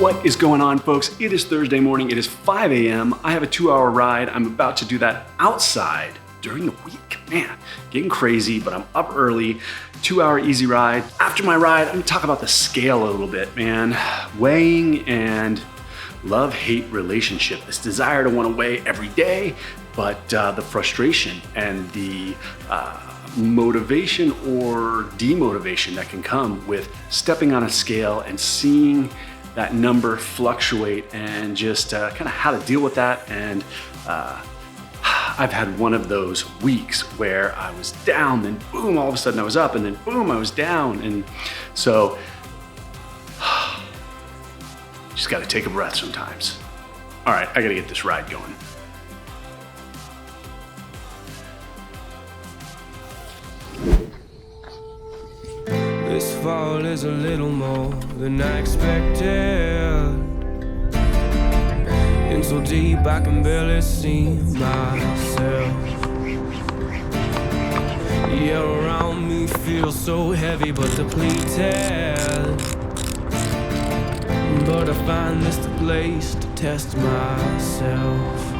What is going on, folks? It is Thursday morning. It is 5 a.m. I have a 2-hour ride. I'm about to do that outside during the week. Man, getting crazy, but I'm up early. 2-hour easy ride. After my ride, I'm gonna talk about the scale a little bit, man. Weighing and love-hate relationship. This desire to want to weigh every day, but the frustration and the motivation or demotivation that can come with stepping on a scale and seeing that number fluctuate and just kind of how to deal with that. And I've had one of those weeks where I was down, then boom, all of a sudden I was up, and then boom, I was down. And so just got to take a breath sometimes. All right, I got to get this ride going. This fall is a little more than I expected. In so deep I can barely see myself. Yeah, around me feels so heavy but depleted. But I find this the place to test myself.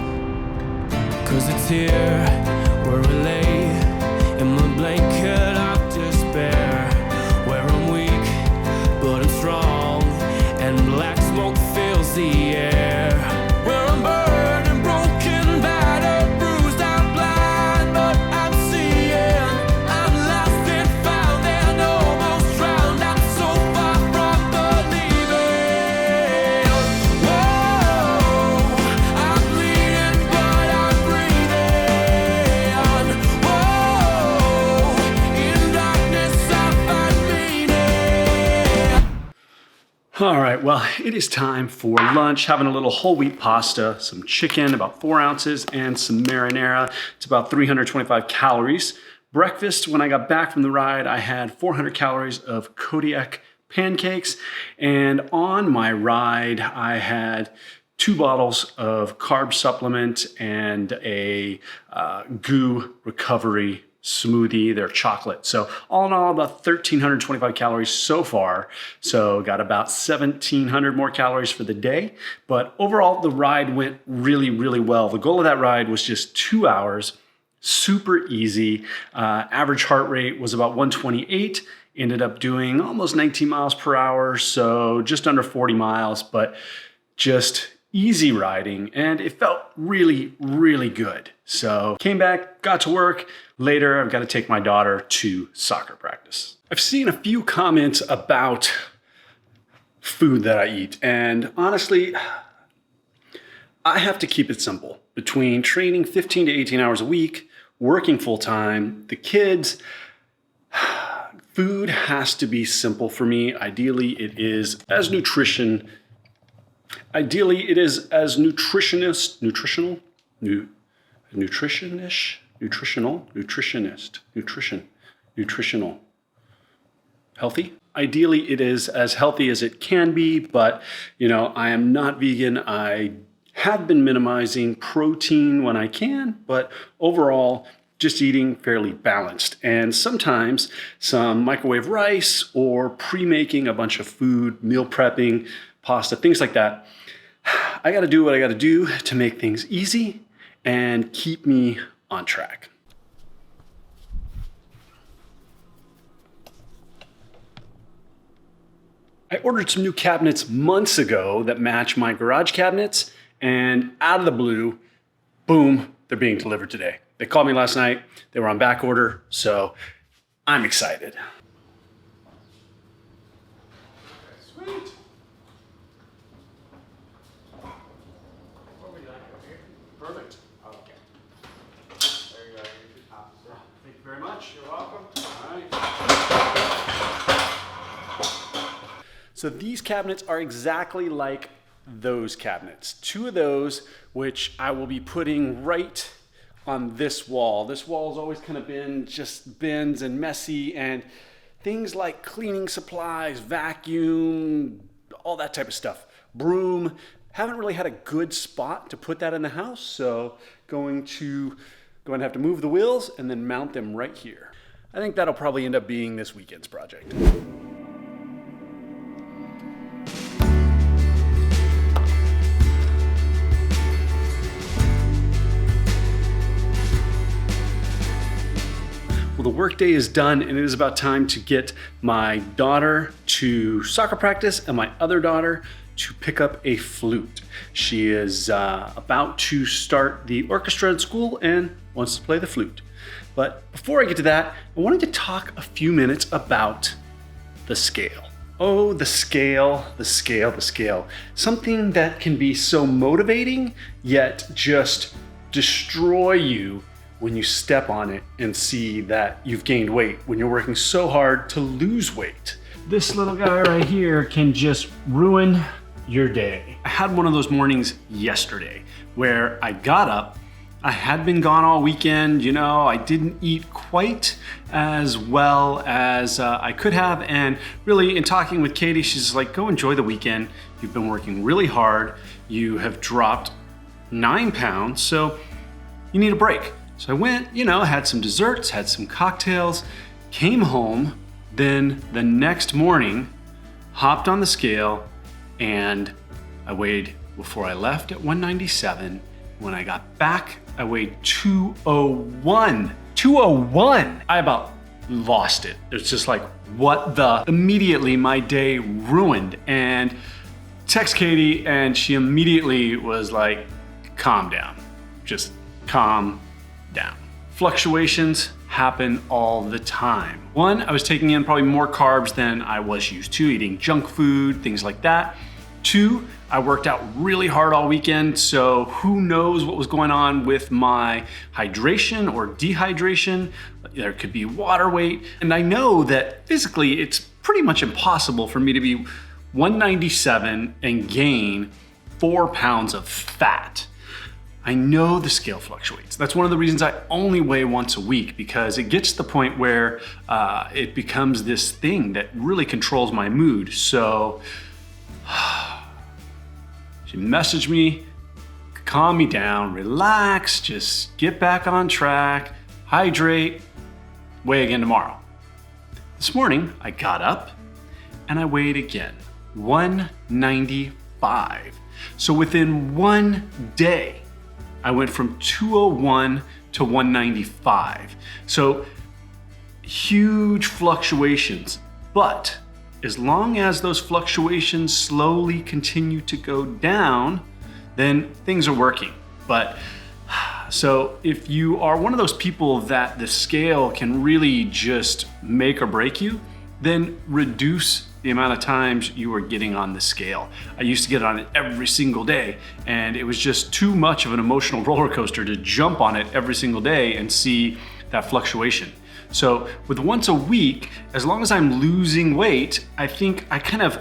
'Cause it's here where I lay in my blanket of despair, where I'm weak, but I'm strong, and black smoke fills the air. Where I'm burned and broken, battered, bruised, I'm blind, but I'm seeing. I'm lost and found and almost drowned. I'm so far from believing. Whoa, I'm bleeding, but I'm breathing. Whoa, in darkness I find meaning. All right, well, it is time for lunch. Having a little whole wheat pasta, some chicken, about 4 ounces, and some marinara. It's about 325 calories. Breakfast, when I got back from the ride, I had 400 calories of Kodiak pancakes. And on my ride, I had 2 bottles of carb supplement and a goo recovery smoothie. They're chocolate. So all in all, about 1,325 calories so far. So got about 1,700 more calories for the day. But overall, the ride went really, really well. The goal of that ride was just 2 hours, super easy. Average heart rate was about 128. Ended up doing almost 19 miles per hour. So just under 40 miles, but just easy riding, and it felt really, really good. So came back, got to work. Later, I've got to take my daughter to soccer practice. I've seen a few comments about food that I eat, and honestly, I have to keep it simple. Between training 15 to 18 hours a week, working full time, the kids, food has to be simple for me. Ideally, it is as nutritional, healthy. Ideally, it is as healthy as it can be, but I am not vegan. I have been minimizing protein when I can, but overall, just eating fairly balanced. And sometimes some microwave rice or pre-making a bunch of food, meal prepping, pasta, things like that. I got to do what I got to do to make things easy and keep me on track. I ordered some new cabinets months ago that match my garage cabinets, and out of the blue, boom, they're being delivered today. They called me last night. They were on back order, so I'm excited. Sweet. Perfect. Okay. There you go. Thank you very much. You're welcome. All right. So these cabinets are exactly like those cabinets. 2 of those, which I will be putting right on this wall. This wall has always kind of been just bins and messy, and things like cleaning supplies, vacuum, all that type of stuff. Broom. Haven't really had a good spot to put that in the house, so going to have to move the wheels and then mount them right here. I think that'll probably end up being this weekend's project. workday is done and it is about time to get my daughter to soccer practice and my other daughter to pick up a flute. She is about to start the orchestra at school and wants to play the flute. But before I get to that, I wanted to talk a few minutes about the scale. Oh, the scale, the scale, the scale. Something that can be so motivating, yet just destroy you when you step on it and see that you've gained weight when you're working so hard to lose weight. This little guy right here can just ruin your day. I had one of those mornings yesterday where I got up, I had been gone all weekend, you know, I didn't eat quite as well as I could have. And really, in talking with Katie, she's like, go enjoy the weekend. You've been working really hard. You have dropped 9 pounds, so you need a break. So I went, you know, had some desserts, had some cocktails, came home, then the next morning, hopped on the scale, and I weighed, before I left, at 197. When I got back, I weighed 201. 201! I about lost it. It's just like, what the? Immediately, my day ruined. And text Katie, and she immediately was like, calm down. Just calm down. Fluctuations happen all the time. One, I was taking in probably more carbs than I was used to, eating junk food, things like that. Two, I worked out really hard all weekend, so who knows what was going on with my hydration or dehydration. There could be water weight. And I know that physically it's pretty much impossible for me to be 197 and gain 4 pounds of fat. I know the scale fluctuates. That's one of the reasons I only weigh once a week, because it gets to the point where it becomes this thing that really controls my mood. So she messaged me, calm me down, relax, just get back on track, hydrate, weigh again tomorrow. This morning, I got up and I weighed again, 195. So within one day, I went from 201 to 195. So huge fluctuations, but as long as those fluctuations slowly continue to go down, then things are working. But so if you are one of those people that the scale can really just make or break you, then reduce the amount of times you are getting on the scale. I used to get on it every single day, and it was just too much of an emotional roller coaster to jump on it every single day and see that fluctuation. So with once a week, as long as I'm losing weight, I think I kind of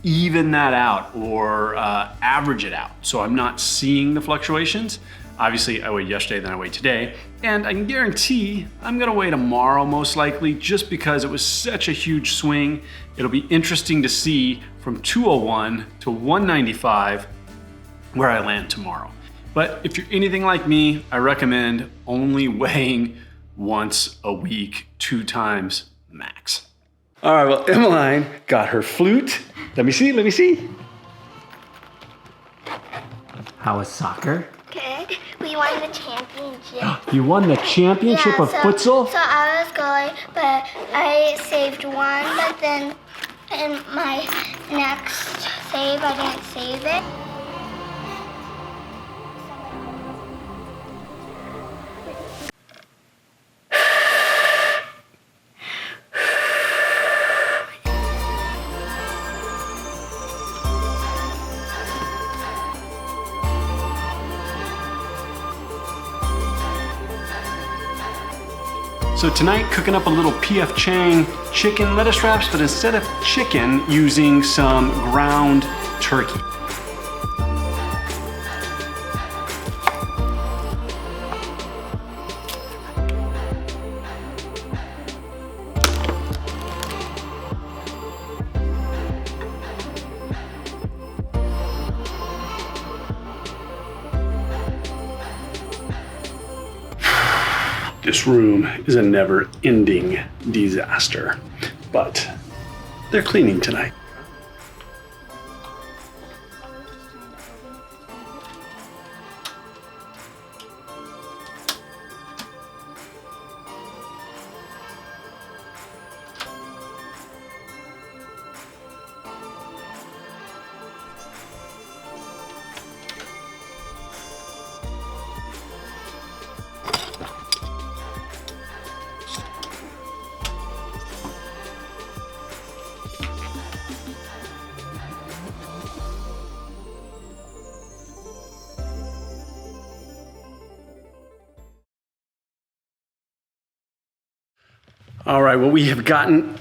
even that out or average it out. So I'm not seeing the fluctuations. Obviously I weighed yesterday, then I weighed today, and I can guarantee I'm gonna weigh tomorrow most likely, just because it was such a huge swing. It'll be interesting to see from 201 to 195 where I land tomorrow. But if you're anything like me, I recommend only weighing once a week, 2 times max. All right, well, Emmeline got her flute. Let me see. How was soccer? Good. We won the championship. You won the championship of futsal? So I was going, but I saved one, but then in my next save, I didn't save it. So tonight, cooking up a little P.F. Chang chicken lettuce wraps, but instead of chicken, using some ground turkey. This room is a never-ending disaster, but they're cleaning tonight. All right, well, we have gotten.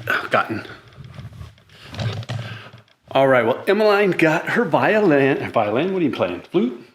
All right, well, Emmeline got her violin. What are you playing? Flute?